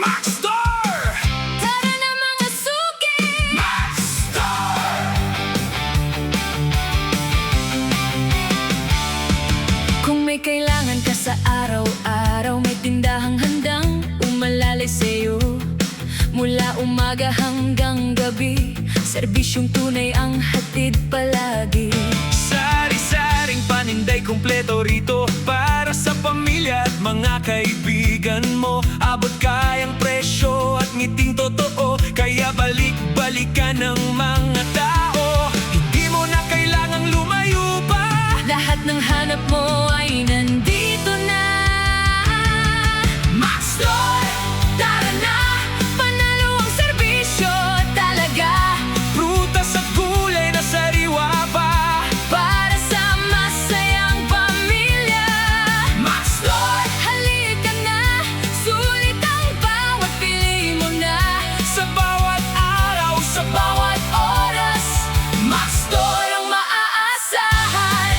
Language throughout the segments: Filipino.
Maxstar! Tara na mga suki! Maxstar! Kung may kailangan ka sa araw-araw, may tindahang handang umalalay sa'yo. Mula umaga hanggang gabi, serbisyong tunay ang hatid palagi. Sari-saring paninday kumpleto rito para sa pamilya at mga kaibigan mo. Abot kayang presyo at ngiting totoo, kaya balik-balikan ng mga tao. Hindi mo na kailangang lumayo pa, Lahat ng hanap mo ay nandito na. Maxstar! Tara na, panalo ang serbisyo talaga. Prutas at gulay na sariwa pa, Para sa masayang pamilya. Maxstar! Halika na, sulit ang bawat pili mo na. Sa bawat araw, sa bawat oras, Maxstar ang maaasahan.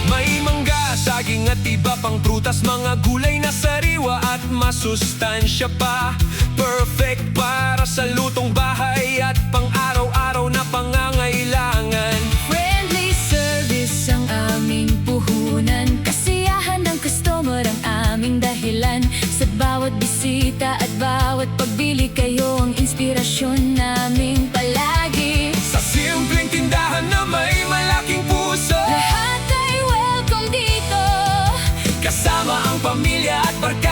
may mangga, saging at iba pang prutas, mga gulay na sariwa at masustansya pa. Perfect para sa lutong bahay at pang-araw-araw na pangangailangan. Friendly service ang aming puhunan. Kasiyahan ng customer ang aming dahilan. Sa bawat bisita at bawat pagbili, kayo ang inspirasyon naming palagi. Sa simpleng tindahan na may malaking puso, Lahat ay welcome dito. kasama ang pamilya at barkada.